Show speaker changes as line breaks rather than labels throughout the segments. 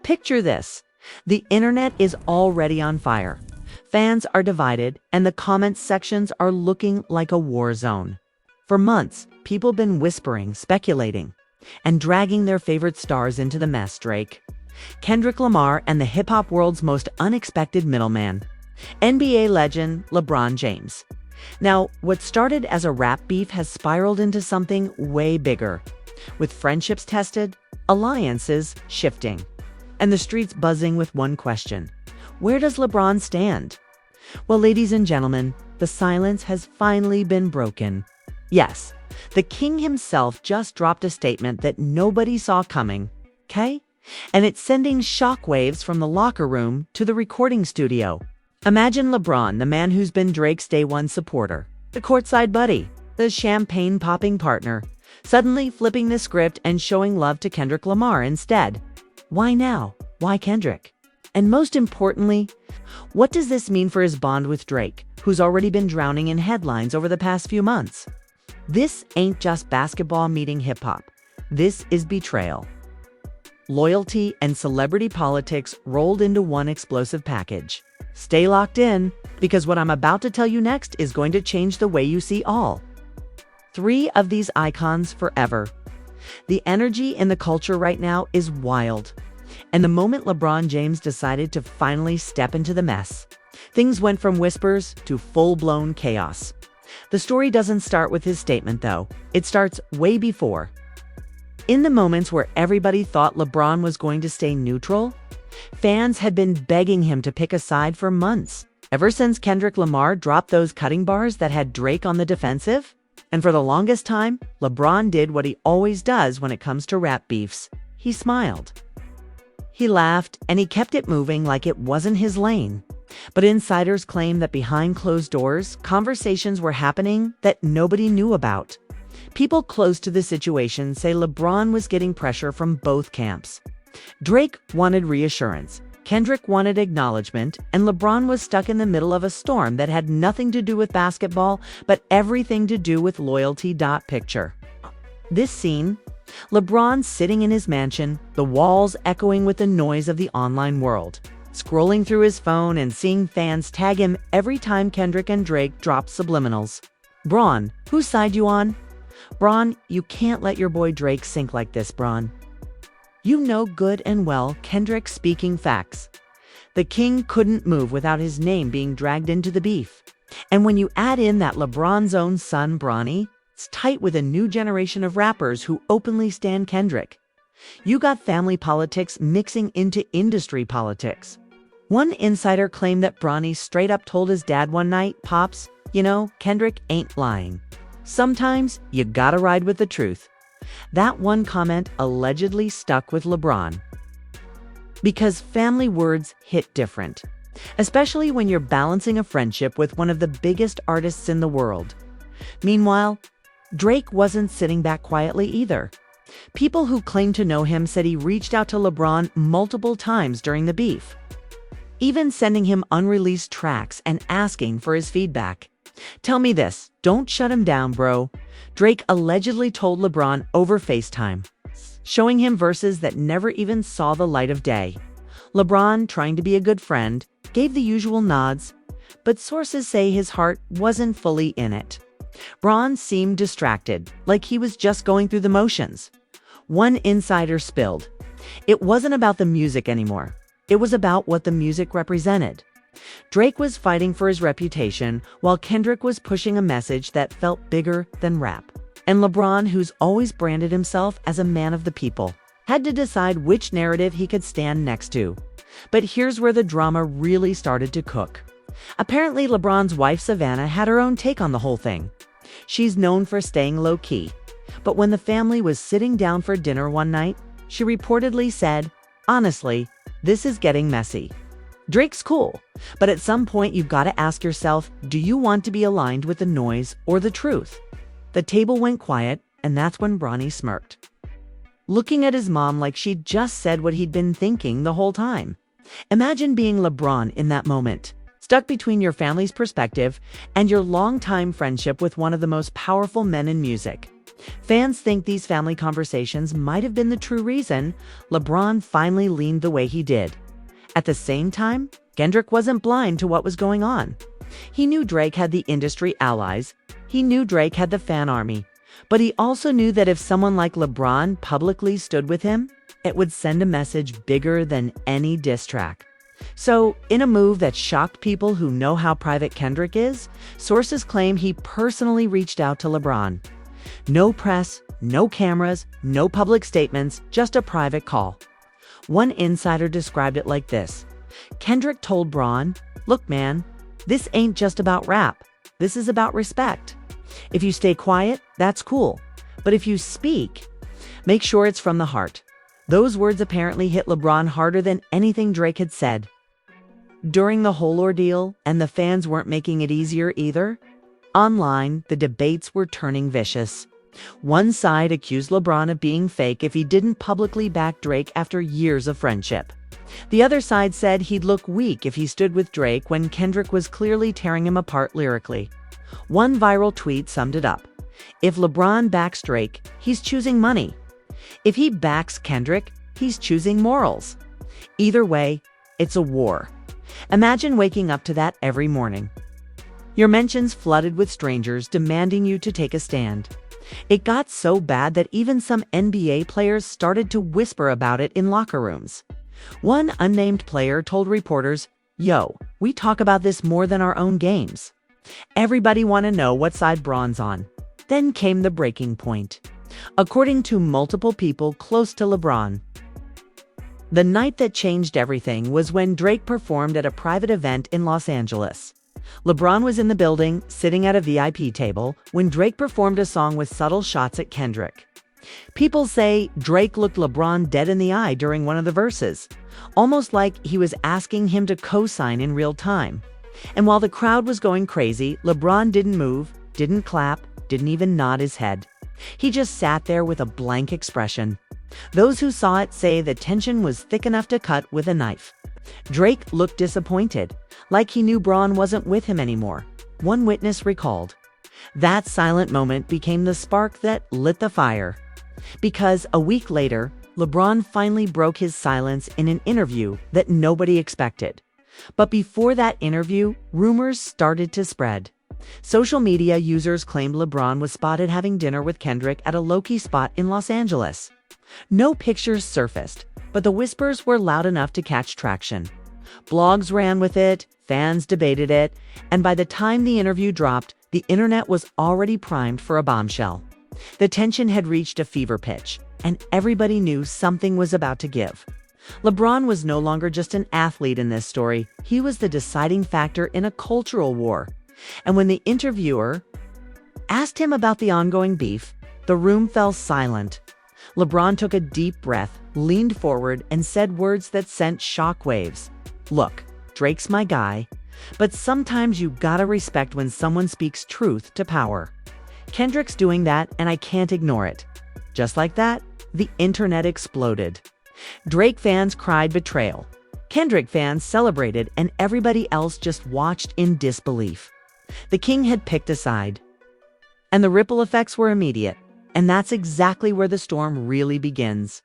Picture this. The internet is already on fire. Fans are divided, and the comments sections are looking like a war zone. For months, people have been whispering, speculating, and dragging their favorite stars into the mess. Drake, Kendrick Lamar, and the hip-hop world's most unexpected middleman, NBA legend LeBron James. Now, what started as a rap beef has spiraled into something way bigger, with friendships tested, alliances shifting, and the streets buzzing with one question: where does LeBron stand? Well, ladies and gentlemen, the silence has finally been broken. Yes, the king himself just dropped a statement that nobody saw coming, okay? And it's sending shockwaves from the locker room to the recording studio. Imagine LeBron, the man who's been Drake's day one supporter, the courtside buddy, the champagne-popping partner, suddenly flipping the script and showing love to Kendrick Lamar instead. Why now? Why Kendrick? And most importantly, what does this mean for his bond with Drake, who's already been drowning in headlines over the past few months? This ain't just basketball meeting hip-hop. This is betrayal. Loyalty and celebrity politics rolled into one explosive package. Stay locked in, because what I'm about to tell you next is going to change the way you see all three of these icons forever. The energy in the culture right now is wild. And the moment LeBron James decided to finally step into the mess, things went from whispers to full-blown chaos. The story doesn't start with his statement, though. It starts way before. In the moments where everybody thought LeBron was going to stay neutral, fans had been begging him to pick a side for months, ever since Kendrick Lamar dropped those cutting bars that had Drake on the defensive. And for the longest time, LeBron did what he always does when it comes to rap beefs. He smiled. He laughed, and he kept it moving like it wasn't his lane. But insiders claim that behind closed doors, conversations were happening that nobody knew about. People close to the situation say LeBron was getting pressure from both camps. Drake wanted reassurance, Kendrick wanted acknowledgement, and LeBron was stuck in the middle of a storm that had nothing to do with basketball, but everything to do with loyalty. Picture this scene: LeBron sitting in his mansion, the walls echoing with the noise of the online world, scrolling through his phone and seeing fans tag him every time Kendrick and Drake drop subliminals. "Bron, whose side you on? Bron, you can't let your boy Drake sink like this, Bron. You know good and well Kendrick speaking facts." The king couldn't move without his name being dragged into the beef. And when you add in that LeBron's own son, Bronny, it's tight with a new generation of rappers who openly stand Kendrick. You got family politics mixing into industry politics. One insider claimed that Bronny straight up told his dad one night, "Pops, you know, Kendrick ain't lying. Sometimes you gotta ride with the truth." That one comment allegedly stuck with LeBron. Because family words hit different, especially when you're balancing a friendship with one of the biggest artists in the world. Meanwhile, Drake wasn't sitting back quietly either. People who claim to know him said he reached out to LeBron multiple times during the beef, even sending him unreleased tracks and asking for his feedback. "Tell me this, don't shut him down, bro," Drake allegedly told LeBron over FaceTime, showing him verses that never even saw the light of day. LeBron, trying to be a good friend, gave the usual nods, but sources say his heart wasn't fully in it. Bron seemed distracted, like he was just going through the motions. One insider spilled: it wasn't about the music anymore. It was about what the music represented. Drake was fighting for his reputation, while Kendrick was pushing a message that felt bigger than rap. And LeBron, who's always branded himself as a man of the people, had to decide which narrative he could stand next to. But here's where the drama really started to cook. Apparently, LeBron's wife Savannah had her own take on the whole thing. She's known for staying low-key, but when the family was sitting down for dinner one night, she reportedly said, "Honestly, this is getting messy. Drake's cool, but at some point you've got to ask yourself, do you want to be aligned with the noise or the truth?" The table went quiet, and that's when Bronny smirked, looking at his mom like she'd just said what he'd been thinking the whole time. Imagine being LeBron in that moment, stuck between your family's perspective and your longtime friendship with one of the most powerful men in music. Fans think these family conversations might have been the true reason LeBron finally leaned the way he did. At the same time, Kendrick wasn't blind to what was going on. He knew Drake had the industry allies. He knew Drake had the fan army. But he also knew that if someone like LeBron publicly stood with him, it would send a message bigger than any diss track. So, in a move that shocked people who know how private Kendrick is, sources claim he personally reached out to LeBron. No press, no cameras, no public statements, just a private call. One insider described it like this. Kendrick told Bron, "Look, man, this ain't just about rap. This is about respect. If you stay quiet, that's cool. But if you speak, make sure it's from the heart." Those words apparently hit LeBron harder than anything Drake had said. During the whole ordeal, and the fans weren't making it easier either, online, the debates were turning vicious. One side accused LeBron of being fake if he didn't publicly back Drake after years of friendship. The other side said he'd look weak if he stood with Drake when Kendrick was clearly tearing him apart lyrically. One viral tweet summed it up. If LeBron backs Drake, he's choosing money. If he backs Kendrick, he's choosing morals. Either way, it's a war. Imagine waking up to that every morning. Your mentions flooded with strangers demanding you to take a stand. It got so bad that even some NBA players started to whisper about it in locker rooms. One unnamed player told reporters, "Yo, we talk about this more than our own games." Everybody wanted to know what side Bron's on. Then came the breaking point. According to multiple people close to LeBron, the night that changed everything was when Drake performed at a private event in Los Angeles. LeBron was in the building, sitting at a VIP table, when Drake performed a song with subtle shots at Kendrick. People say Drake looked LeBron dead in the eye during one of the verses, almost like he was asking him to co-sign in real time. And while the crowd was going crazy, LeBron didn't move, didn't clap, didn't even nod his head. He just sat there with a blank expression. Those who saw it say the tension was thick enough to cut with a knife. Drake looked disappointed, like he knew Bron wasn't with him anymore. One witness recalled. That silent moment became the spark that lit the fire. Because a week later, LeBron finally broke his silence in an interview that nobody expected. But before that interview, rumors started to spread. Social media users claimed LeBron was spotted having dinner with Kendrick at a low-key spot in Los Angeles. No pictures surfaced, but the whispers were loud enough to catch traction. Blogs ran with it, fans debated it, and by the time the interview dropped, the internet was already primed for a bombshell. The tension had reached a fever pitch, and everybody knew something was about to give. LeBron was no longer just an athlete in this story, he was the deciding factor in a cultural war. And when the interviewer asked him about the ongoing beef, the room fell silent. LeBron took a deep breath, leaned forward, and said words that sent shockwaves. "Look, Drake's my guy, but sometimes you gotta respect when someone speaks truth to power. Kendrick's doing that, and I can't ignore it." Just like that, the internet exploded. Drake fans cried betrayal. Kendrick fans celebrated, and everybody else just watched in disbelief. The king had picked a side. And the ripple effects were immediate. And that's exactly where the storm really begins.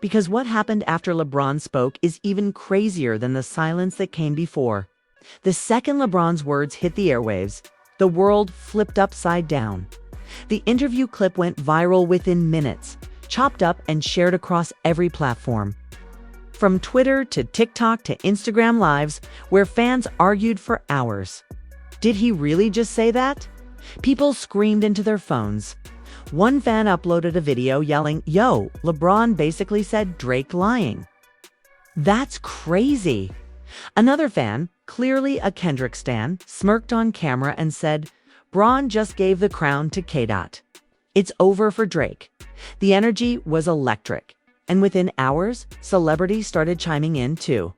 Because what happened after LeBron spoke is even crazier than the silence that came before. The second LeBron's words hit the airwaves, the world flipped upside down. The interview clip went viral within minutes, chopped up and shared across every platform. From Twitter to TikTok to Instagram Lives, where fans argued for hours. Did he really just say that? People screamed into their phones. One fan uploaded a video yelling, "Yo, LeBron basically said Drake lying." That's crazy. Another fan, clearly a Kendrick stan, smirked on camera and said, "Bron just gave the crown to K-Dot. It's over for Drake." The energy was electric. And within hours, celebrities started chiming in too.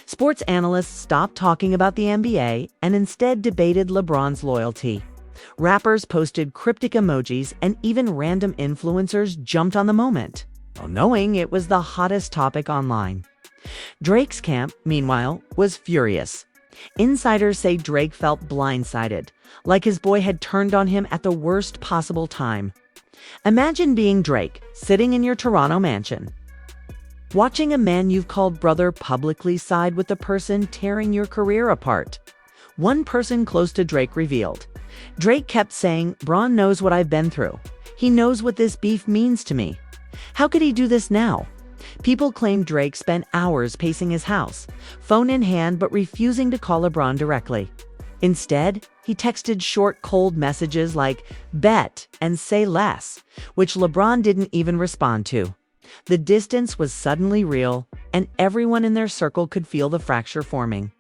Sports analysts stopped talking about the NBA and instead debated LeBron's loyalty. Rappers posted cryptic emojis and even random influencers jumped on the moment, knowing it was the hottest topic online. Drake's camp, meanwhile, was furious. Insiders say Drake felt blindsided, like his boy had turned on him at the worst possible time. Imagine being Drake, sitting in your Toronto mansion, watching a man you've called brother publicly side with the person tearing your career apart. One person close to Drake revealed, "Drake kept saying, 'Bron knows what I've been through. He knows what this beef means to me. How could he do this now?' People claim Drake spent hours pacing his house, phone in hand, but refusing to call LeBron directly. Instead, he texted short, cold messages like, 'Bet' and 'Say less,' which LeBron didn't even respond to. The distance was suddenly real, and everyone in their circle could feel the fracture forming.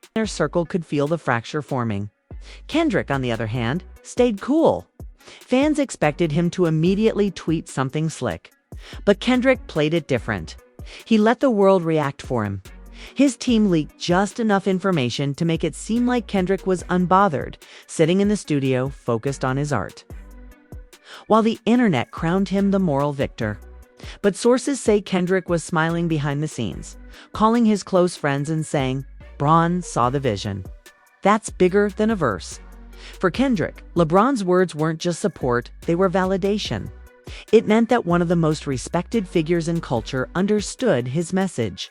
Kendrick, on the other hand, stayed cool. Fans expected him to immediately tweet something slick. But Kendrick played it different. He let the world react for him. His team leaked just enough information to make it seem like Kendrick was unbothered, sitting in the studio focused on his art, while the internet crowned him the moral victor. But sources say Kendrick was smiling behind the scenes, calling his close friends and saying, "Bron saw the vision." That's bigger than a verse. For Kendrick, LeBron's words weren't just support, they were validation. It meant that one of the most respected figures in culture understood his message.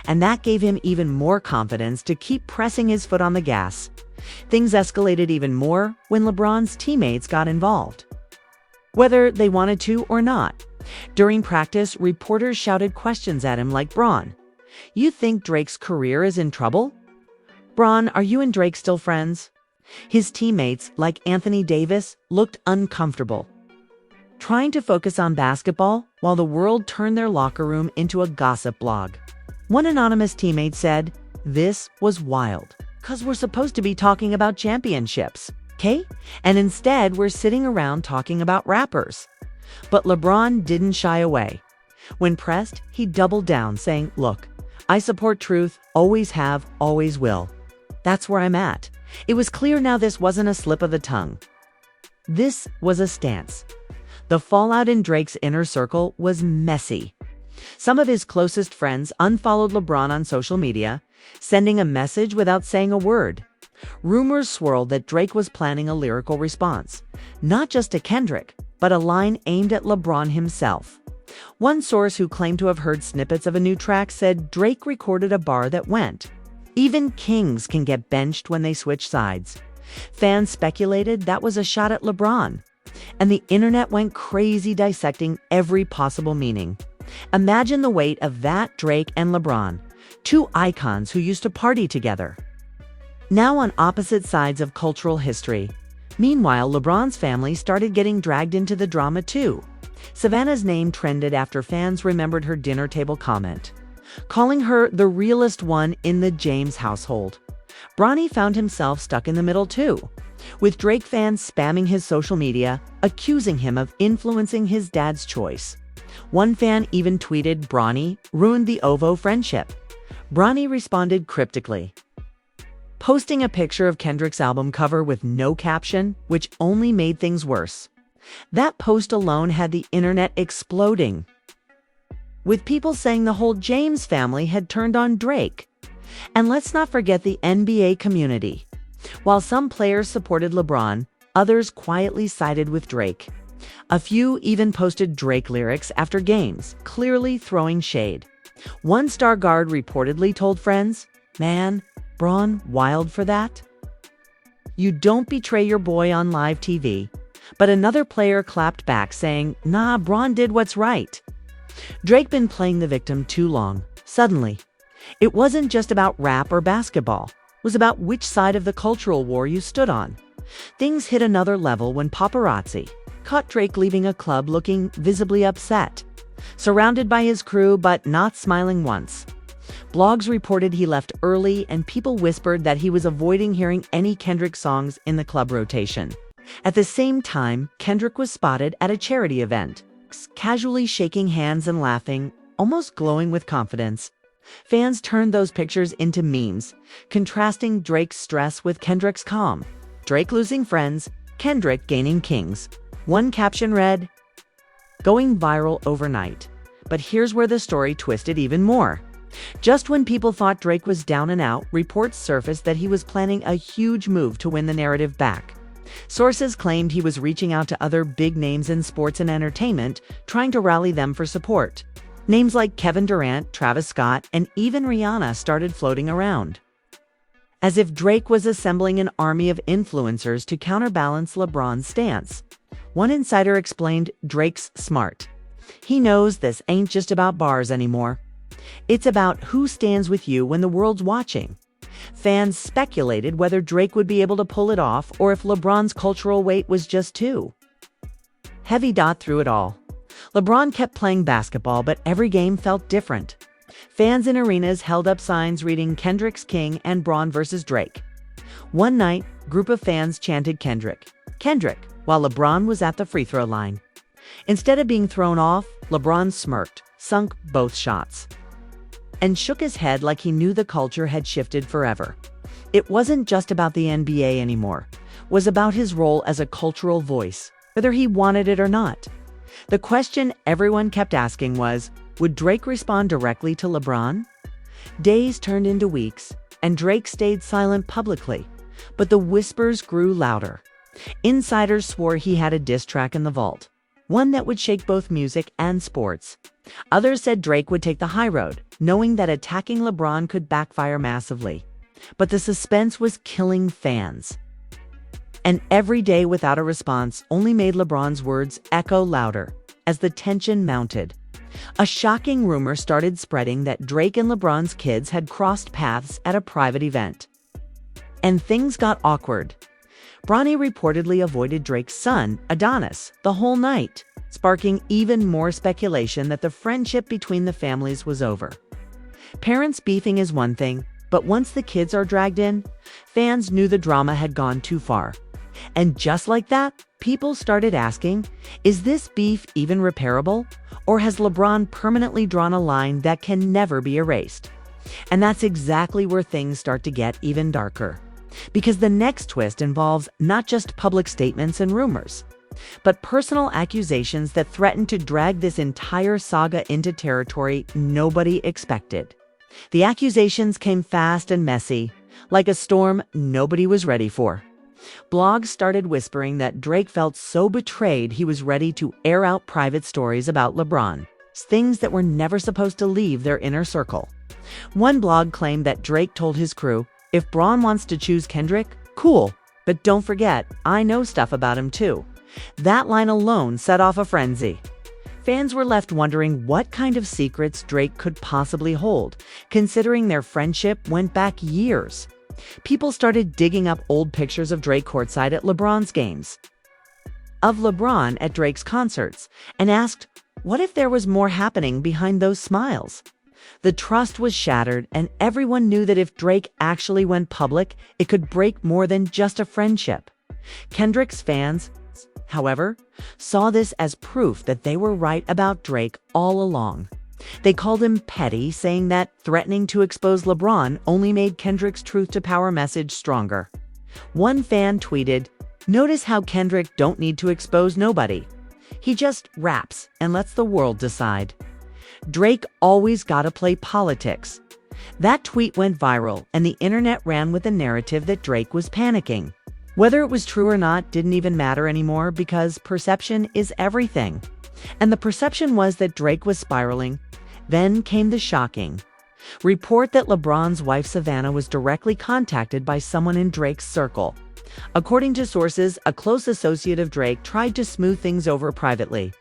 And that gave him even more confidence to keep pressing his foot on the gas. Things escalated even more when LeBron's teammates got involved, whether they wanted to or not. During practice, reporters shouted questions at him like, "Bron, you think Drake's career is in trouble? Bron, are you and Drake still friends?" His teammates, like Anthony Davis, looked uncomfortable, trying to focus on basketball while the world turned their locker room into a gossip blog. One anonymous teammate said, "This was wild, 'cause we're supposed to be talking about championships, okay? And instead, we're sitting around talking about rappers." But LeBron didn't shy away. When pressed, he doubled down, saying, "Look, I support truth, always have, always will. That's where I'm at." It was clear now this wasn't a slip of the tongue. This was a stance. The fallout in Drake's inner circle was messy. Some of his closest friends unfollowed LeBron on social media, sending a message without saying a word. Rumors swirled that Drake was planning a lyrical response, not just to Kendrick, but a line aimed at LeBron himself. One source who claimed to have heard snippets of a new track said Drake recorded a bar that went, "Even kings can get benched when they switch sides." Fans speculated that was a shot at LeBron, and the internet went crazy dissecting every possible meaning. Imagine the weight of that, Drake and LeBron, two icons who used to party together, now on opposite sides of cultural history. Meanwhile, LeBron's family started getting dragged into the drama too. Savannah's name trended after fans remembered her dinner table comment, calling her the realest one in the James household. Bronny found himself stuck in the middle too, with Drake fans spamming his social media, accusing him of influencing his dad's choice. One fan even tweeted, "Bronny ruined the OVO friendship." Bronny responded cryptically, posting a picture of Kendrick's album cover with no caption, which only made things worse. That post alone had the internet exploding, with people saying the whole James family had turned on Drake. And let's not forget the NBA community. While some players supported LeBron, others quietly sided with Drake. A few even posted Drake lyrics after games, clearly throwing shade. One star guard reportedly told friends, "Man, Bron wild for that? You don't betray your boy on live TV." But another player clapped back saying, "Nah, Bron did what's right." Drake been playing the victim too long. Suddenly, it wasn't just about rap or basketball. It was about which side of the cultural war you stood on. Things hit another level when paparazzi caught Drake leaving a club looking visibly upset, surrounded by his crew but not smiling once. Blogs reported he left early, and people whispered that he was avoiding hearing any Kendrick songs in the club rotation. At the same time, Kendrick was spotted at a charity event, casually shaking hands and laughing, almost glowing with confidence. Fans turned those pictures into memes, contrasting Drake's stress with Kendrick's calm. Drake losing friends, Kendrick gaining kings. One caption read, "Going viral overnight." But here's where the story twisted even more. Just when people thought Drake was down and out, reports surfaced that he was planning a huge move to win the narrative back. Sources claimed he was reaching out to other big names in sports and entertainment, trying to rally them for support. Names like Kevin Durant, Travis Scott, and even Rihanna started floating around, as if Drake was assembling an army of influencers to counterbalance LeBron's stance. One insider explained Drake's smart. He knows this ain't just about bars anymore. It's about who stands with you when the world's watching. Fans speculated whether Drake would be able to pull it off or if LeBron's cultural weight was just too heavy. Through it all, LeBron kept playing basketball, but every game felt different. Fans in arenas held up signs reading Kendrick's King and Braun versus Drake. One night, a group of fans chanted Kendrick, Kendrick, while LeBron was at the free throw line. Instead of being thrown off, LeBron smirked, sunk both shots, and shook his head like he knew the culture had shifted forever. It wasn't just about the NBA anymore. It was about his role as a cultural voice, whether he wanted it or not. The question everyone kept asking was, would Drake respond directly to LeBron? Days turned into weeks, and Drake stayed silent publicly, but the whispers grew louder. Insiders swore he had a diss track in the vault, one that would shake both music and sports. Others said Drake would take the high road, knowing that attacking LeBron could backfire massively. But the suspense was killing fans. And every day without a response only made LeBron's words echo louder as the tension mounted. A shocking rumor started spreading that Drake and LeBron's kids had crossed paths at a private event. And things got awkward. Bronny reportedly avoided Drake's son, Adonis, the whole night, sparking even more speculation that the friendship between the families was over. Parents beefing is one thing, but once the kids are dragged in, fans knew the drama had gone too far. And just like that, people started asking, is this beef even repairable? Or has LeBron permanently drawn a line that can never be erased? And that's exactly where things start to get even darker. Because the next twist involves not just public statements and rumors, but personal accusations that threaten to drag this entire saga into territory nobody expected. The accusations came fast and messy, like a storm nobody was ready for. Blogs started whispering that Drake felt so betrayed he was ready to air out private stories about LeBron, things that were never supposed to leave their inner circle. One blog claimed that Drake told his crew, if Braun wants to choose Kendrick, cool, but don't forget, I know stuff about him too. That line alone set off a frenzy. Fans were left wondering what kind of secrets Drake could possibly hold, considering their friendship went back years. People started digging up old pictures of Drake courtside at LeBron's games, of LeBron at Drake's concerts, and asked, what if there was more happening behind those smiles? The trust was shattered, and everyone knew that if Drake actually went public, it could break more than just a friendship. Kendrick's fans, however, saw this as proof that they were right about Drake all along. They called him petty, saying that threatening to expose LeBron only made Kendrick's truth to power message stronger. One fan tweeted, "Notice how Kendrick don't need to expose nobody. He just raps and lets the world decide. Drake always gotta play politics." That tweet went viral, and the internet ran with the narrative that Drake was panicking. Whether it was true or not didn't even matter anymore because perception is everything. And the perception was that Drake was spiraling. Then came the shocking report that LeBron's wife Savannah was directly contacted by someone in Drake's circle. According to sources, a close associate of Drake tried to smooth things over privately,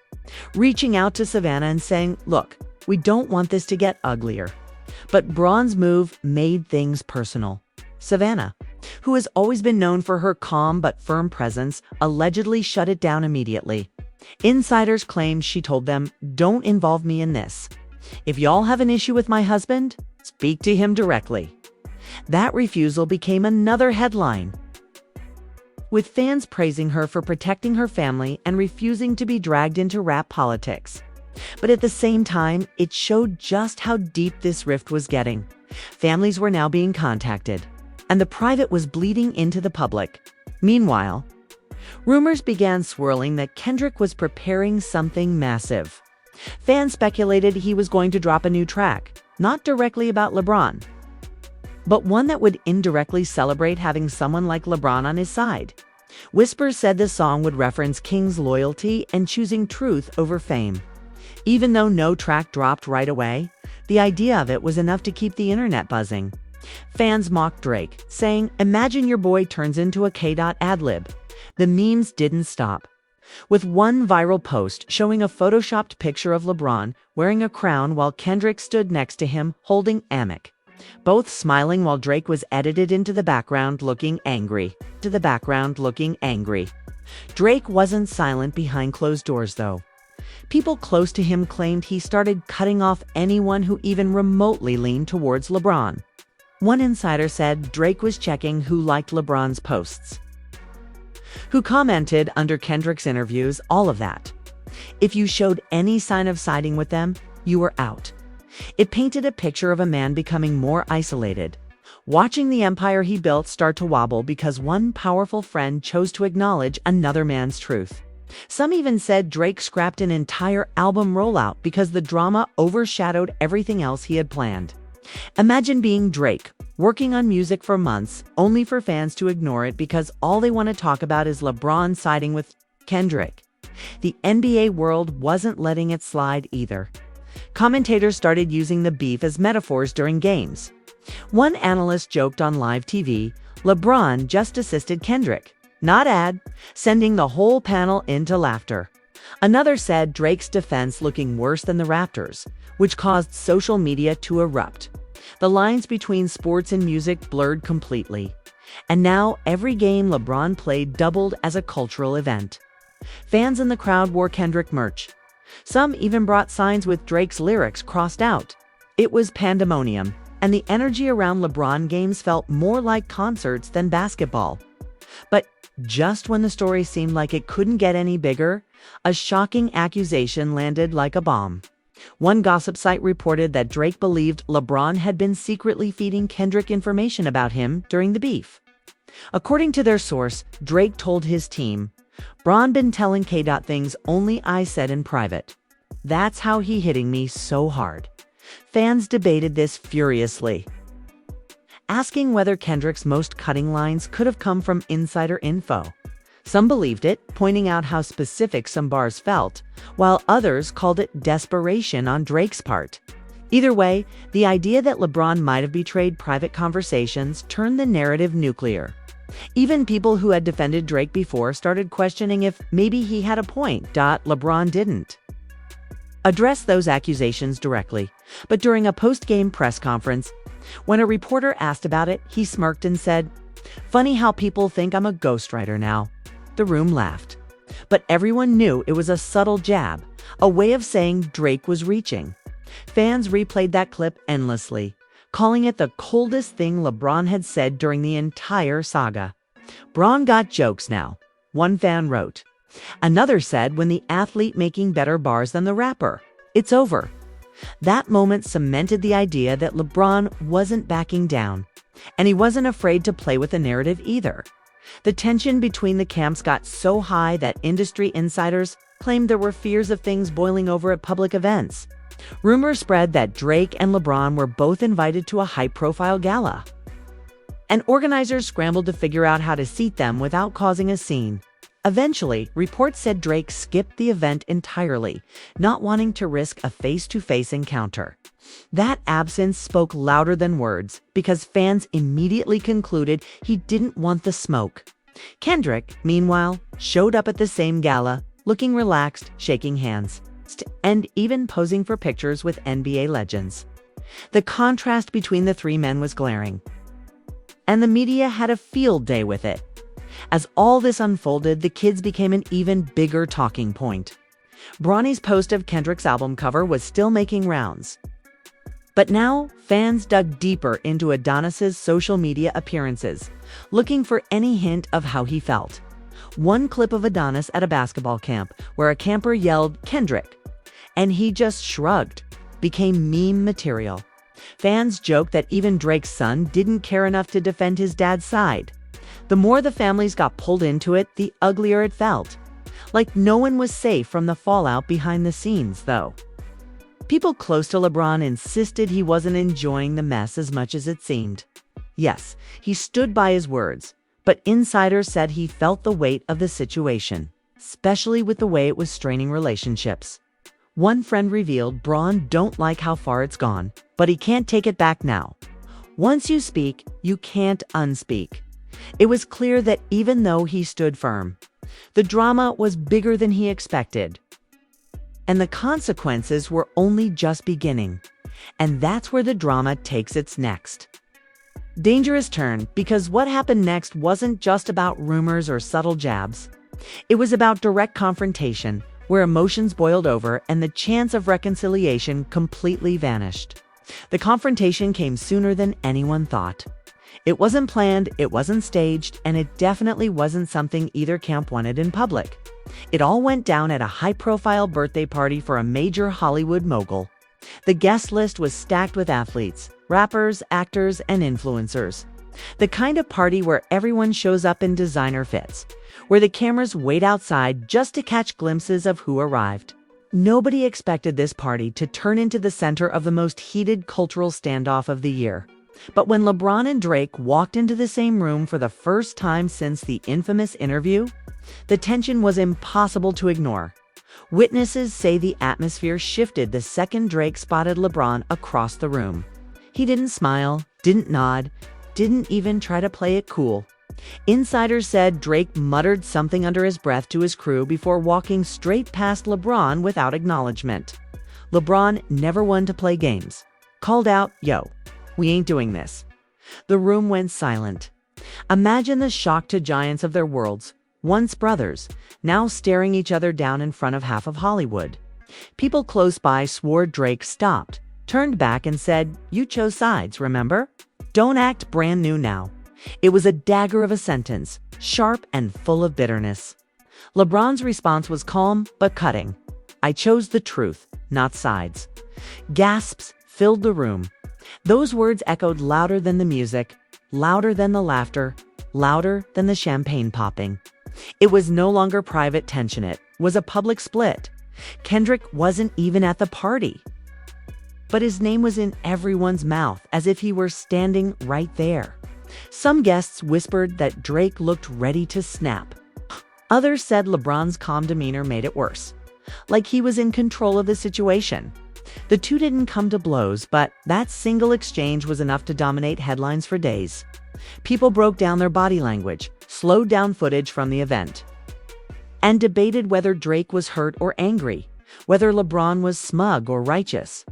reaching out to Savannah and saying, "Look, we don't want this to get uglier." But Braun's move made things personal. Savannah, who has always been known for her calm but firm presence, allegedly shut it down immediately. Insiders claimed she told them, "Don't involve me in this. If y'all have an issue with my husband, speak to him directly." That refusal became another headline, with fans praising her for protecting her family and refusing to be dragged into rap politics. But at the same time, it showed just how deep this rift was getting. Families were now being contacted, and the private was bleeding into the public. Meanwhile, rumors began swirling that Kendrick was preparing something massive. Fans speculated he was going to drop a new track, not directly about LeBron, but one that would indirectly celebrate having someone like LeBron on his side. Whispers said the song would reference King's loyalty and choosing truth over fame. Even though no track dropped right away, the idea of it was enough to keep the internet buzzing. Fans mocked Drake, saying, "Imagine your boy turns into a K.ad-lib." The memes didn't stop, with one viral post showing a photoshopped picture of LeBron wearing a crown while Kendrick stood next to him holding Amick, both smiling while Drake was edited into the background looking angry. Drake wasn't silent behind closed doors, though. People close to him claimed he started cutting off anyone who even remotely leaned towards LeBron. One insider said Drake was checking who liked LeBron's posts, who commented under Kendrick's interviews, all of that. If you showed any sign of siding with them, you were out. It painted a picture of a man becoming more isolated, watching the empire he built start to wobble because one powerful friend chose to acknowledge another man's truth. Some even said Drake scrapped an entire album rollout because the drama overshadowed everything else he had planned. Imagine being Drake, working on music for months, only for fans to ignore it because all they want to talk about is LeBron siding with Kendrick. The NBA world wasn't letting it slide either. Commentators started using the beef as metaphors during games. One analyst joked on live TV, "LeBron just assisted Kendrick, not ad," sending the whole panel into laughter. Another said Drake's defense looking worse than the Raptors, which caused social media to erupt. The lines between sports and music blurred completely. And now every game LeBron played doubled as a cultural event. Fans in the crowd wore Kendrick merch. Some even brought signs with Drake's lyrics crossed out. It was pandemonium, and the energy around LeBron games felt more like concerts than basketball. But just when the story seemed like it couldn't get any bigger, a shocking accusation landed like a bomb. One gossip site reported that Drake believed LeBron had been secretly feeding Kendrick information about him during the beef. According to their source, Drake told his team, "Bron been telling K. things only I said in private. That's how he hitting me so hard." Fans debated this furiously, asking whether Kendrick's most cutting lines could have come from insider info. Some believed it, pointing out how specific some bars felt, while others called it desperation on Drake's part. Either way, the idea that LeBron might have betrayed private conversations turned the narrative nuclear. Even people who had defended Drake before started questioning if maybe he had a point. LeBron didn't address those accusations directly, but during a post-game press conference, when a reporter asked about it, he smirked and said, "Funny how people think I'm a ghostwriter now." The room laughed, but everyone knew it was a subtle jab, a way of saying Drake was reaching. Fans replayed that clip endlessly, calling it the coldest thing LeBron had said during the entire saga. "Bron got jokes now," one fan wrote. Another said, "When the athlete making better bars than the rapper, it's over." That moment cemented the idea that LeBron wasn't backing down, and he wasn't afraid to play with the narrative either. The tension between the camps got so high that industry insiders claimed there were fears of things boiling over at public events. Rumors spread that Drake and LeBron were both invited to a high-profile gala, and organizers scrambled to figure out how to seat them without causing a scene. Eventually, reports said Drake skipped the event entirely, not wanting to risk a face-to-face encounter. That absence spoke louder than words because fans immediately concluded he didn't want the smoke. Kendrick, meanwhile, showed up at the same gala, looking relaxed, shaking hands, and even posing for pictures with NBA legends. The contrast between the three men was glaring, and the media had a field day with it. As all this unfolded, the kids became an even bigger talking point. Bronny's post of Kendrick's album cover was still making rounds. But now, fans dug deeper into Adonis's social media appearances, looking for any hint of how he felt. One clip of Adonis at a basketball camp, where a camper yelled, "Kendrick," and he just shrugged, became meme material. Fans joked that even Drake's son didn't care enough to defend his dad's side. The more the families got pulled into it, the uglier it felt. Like no one was safe from the fallout behind the scenes, though. People close to LeBron insisted he wasn't enjoying the mess as much as it seemed. Yes, he stood by his words, But insiders said he felt the weight of the situation, especially with the way it was straining relationships. One friend revealed Braun don't like how far it's gone, but he can't take it back now. Once you speak, you can't unspeak. It was clear that even though he stood firm, the drama was bigger than he expected. And the consequences were only just beginning. And that's where the drama takes its next dangerous turn, because what happened next wasn't just about rumors or subtle jabs. It was about direct confrontation, where emotions boiled over and the chance of reconciliation completely vanished. The confrontation came sooner than anyone thought. It wasn't planned, it wasn't staged, and it definitely wasn't something either camp wanted in public. It all went down at a high-profile birthday party for a major Hollywood mogul. The guest list was stacked with athletes, rappers, actors, and influencers. The kind of party where everyone shows up in designer fits, where the cameras wait outside just to catch glimpses of who arrived. Nobody expected this party to turn into the center of the most heated cultural standoff of the year. But when LeBron and Drake walked into the same room for the first time since the infamous interview, the tension was impossible to ignore. Witnesses say the atmosphere shifted the second Drake spotted LeBron across the room. He didn't smile, didn't nod, didn't even try to play it cool. Insiders said Drake muttered something under his breath to his crew before walking straight past LeBron without acknowledgement. LeBron, never one to play games, called out, "Yo, we ain't doing this." The room went silent. Imagine the shock to giants of their worlds, once brothers, now staring each other down in front of half of Hollywood. People close by swore Drake stopped, turned back and said, "You chose sides, remember? Don't act brand new now." It was a dagger of a sentence, sharp and full of bitterness. LeBron's response was calm but cutting. "I chose the truth, not sides." Gasps filled the room. Those words echoed louder than the music, louder than the laughter, louder than the champagne popping. It was no longer private tension, it was a public split. Kendrick wasn't even at the party, but his name was in everyone's mouth as if he were standing right there. Some guests whispered that Drake looked ready to snap. Others said LeBron's calm demeanor made it worse, like he was in control of the situation. The two didn't come to blows, but that single exchange was enough to dominate headlines for days. People broke down their body language, slowed down footage from the event, and debated whether Drake was hurt or angry, whether LeBron was smug or righteous.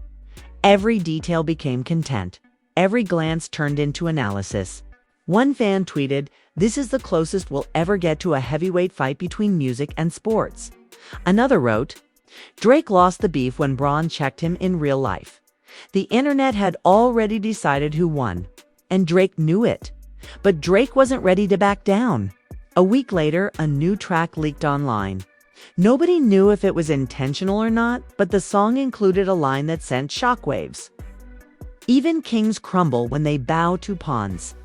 Every detail became content. Every glance turned into analysis. One fan tweeted, "This is the closest we'll ever get to a heavyweight fight between music and sports." Another wrote, "Drake lost the beef when Braun checked him in real life." The internet had already decided who won, and Drake knew it. But Drake wasn't ready to back down. A week later, a new track leaked online. Nobody knew if it was intentional or not, but the song included a line that sent shockwaves. "Even kings crumble when they bow to pawns."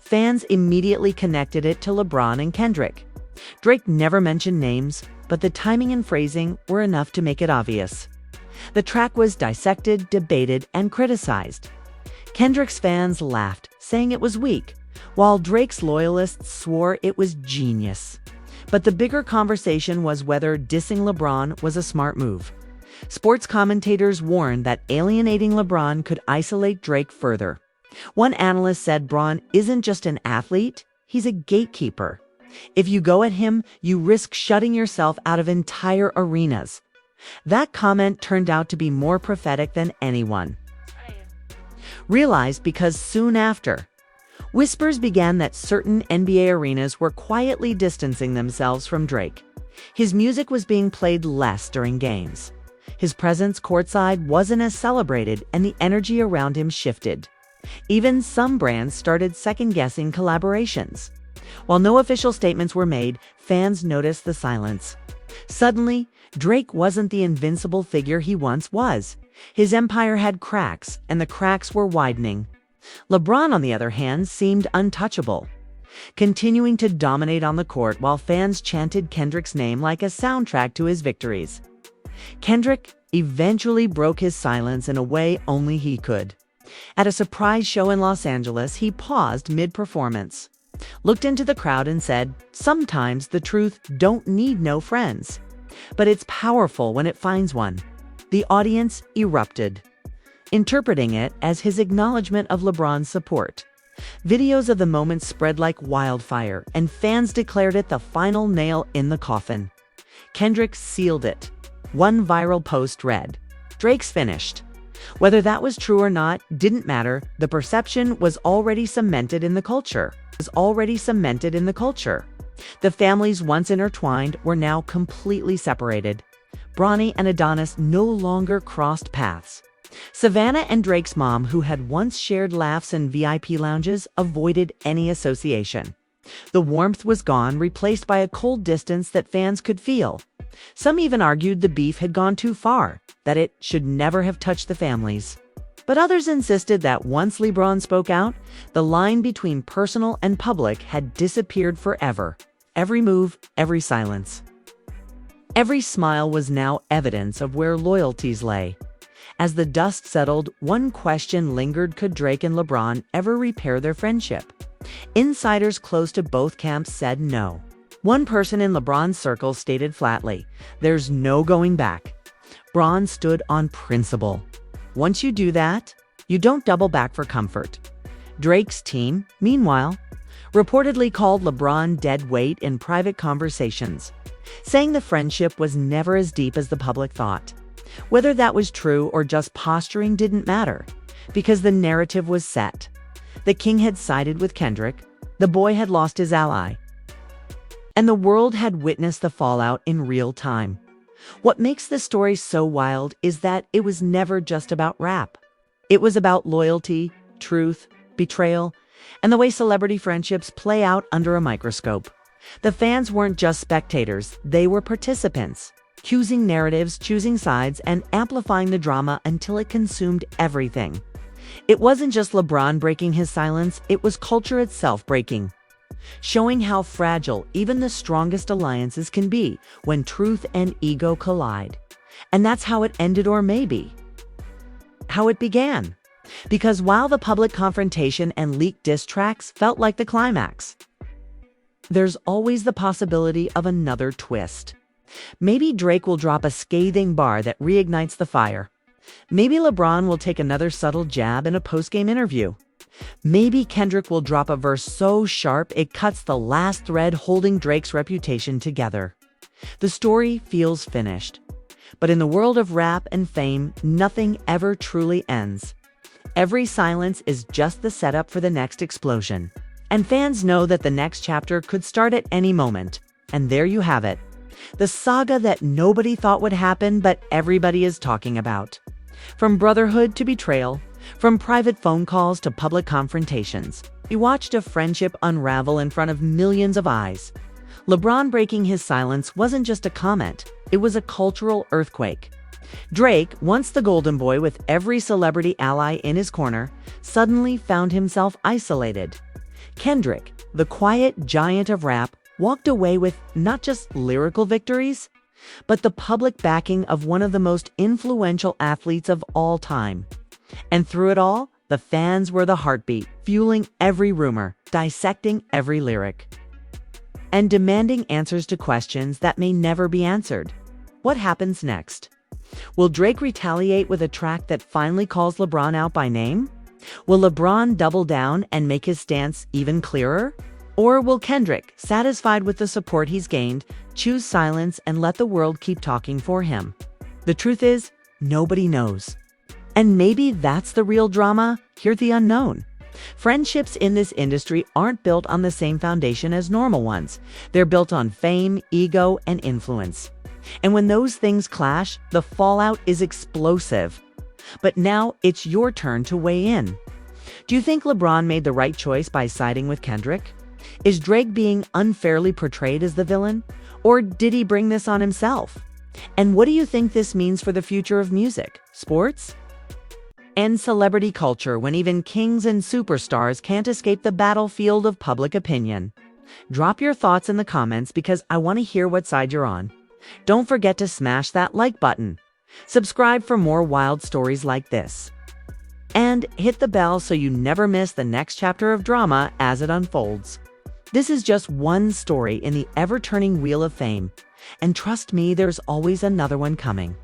Fans immediately connected it to LeBron and Kendrick. Drake never mentioned names, but the timing and phrasing were enough to make it obvious. The track was dissected, debated, and criticized. Kendrick's fans laughed, saying it was weak, while Drake's loyalists swore it was genius. But the bigger conversation was whether dissing LeBron was a smart move. Sports commentators warned that alienating LeBron could isolate Drake further. One analyst said Braun isn't just an athlete, he's a gatekeeper. If you go at him, you risk shutting yourself out of entire arenas. That comment turned out to be more prophetic than anyone realized, because soon after, whispers began that certain NBA arenas were quietly distancing themselves from Drake. His music was being played less during games. His presence courtside wasn't as celebrated, and the energy around him shifted. Even some brands started second-guessing collaborations. While no official statements were made, fans noticed the silence. Suddenly, Drake wasn't the invincible figure he once was. His empire had cracks, and the cracks were widening. LeBron, on the other hand, seemed untouchable, continuing to dominate on the court while fans chanted Kendrick's name like a soundtrack to his victories. Kendrick eventually broke his silence in a way only he could. At a surprise show in Los Angeles, he paused mid-performance. looked into the crowd and said, "Sometimes the truth don't need no friends, but it's powerful when it finds one." The audience erupted, interpreting it as his acknowledgement of LeBron's support. Videos of the moment spread like wildfire, and fans declared it the final nail in the coffin. Kendrick sealed it. One viral post read, "Drake's finished." Whether that was true or not didn't matter. The perception was already cemented in the culture. The families once intertwined were now completely separated. Bronny and Adonis no longer crossed paths. Savannah and Drake's mom, who had once shared laughs in VIP lounges, avoided any association. The warmth was gone, replaced by a cold distance that fans could feel. Some even argued the beef had gone too far, that it should never have touched the families. But others insisted that once LeBron spoke out, the line between personal and public had disappeared forever. Every move, every silence, every smile was now evidence of where loyalties lay. As the dust settled, one question lingered: could Drake and LeBron ever repair their friendship? Insiders close to both camps said no. One person in LeBron's circle stated flatly, "There's no going back." Bron stood on principle. Once you do that, you don't double back for comfort. Drake's team, meanwhile, reportedly called LeBron dead weight in private conversations, saying the friendship was never as deep as the public thought. Whether that was true or just posturing didn't matter, because the narrative was set. The king had sided with Kendrick, the boy had lost his ally, and the world had witnessed the fallout in real time. What makes this story so wild is that it was never just about rap. It was about loyalty, truth, betrayal, and the way celebrity friendships play out under a microscope. The fans weren't just spectators, they were participants, choosing narratives, choosing sides, and amplifying the drama until it consumed everything. It wasn't just LeBron breaking his silence, it was culture itself breaking, showing how fragile even the strongest alliances can be when truth and ego collide. And that's how it ended, or maybe how it began. Because while the public confrontation and leaked diss tracks felt like the climax, there's always the possibility of another twist. Maybe Drake will drop a scathing bar that reignites the fire. Maybe LeBron will take another subtle jab in a post-game interview. Maybe Kendrick will drop a verse so sharp it cuts the last thread holding Drake's reputation together. The story feels finished. But in the world of rap and fame, nothing ever truly ends. Every silence is just the setup for the next explosion. And fans know that the next chapter could start at any moment. And there you have it. The saga that nobody thought would happen, but everybody is talking about. From brotherhood to betrayal, from private phone calls to public confrontations, we watched a friendship unravel in front of millions of eyes. LeBron breaking his silence wasn't just a comment, it was a cultural earthquake. Drake, once the golden boy with every celebrity ally in his corner, suddenly found himself isolated. Kendrick, the quiet giant of rap, walked away with not just lyrical victories, but the public backing of one of the most influential athletes of all time. And through it all, the fans were the heartbeat, fueling every rumor, dissecting every lyric, and demanding answers to questions that may never be answered. What happens next? Will Drake retaliate with a track that finally calls LeBron out by name? Will LeBron double down and make his stance even clearer? Or will Kendrick, satisfied with the support he's gained, choose silence and let the world keep talking for him? The truth is, nobody knows. And maybe that's the real drama, hear the unknown. Friendships in this industry aren't built on the same foundation as normal ones. They're built on fame, ego, and influence. And when those things clash, the fallout is explosive. But now it's your turn to weigh in. Do you think LeBron made the right choice by siding with Kendrick? Is Drake being unfairly portrayed as the villain? Or did he bring this on himself? And what do you think this means for the future of music, sports, and celebrity culture when even kings and superstars can't escape the battlefield of public opinion? Drop your thoughts in the comments because I want to hear what side you're on. Don't forget to smash that like button. Subscribe for more wild stories like this. And hit the bell so you never miss the next chapter of drama as it unfolds. This is just one story in the ever-turning wheel of fame. And trust me, there's always another one coming.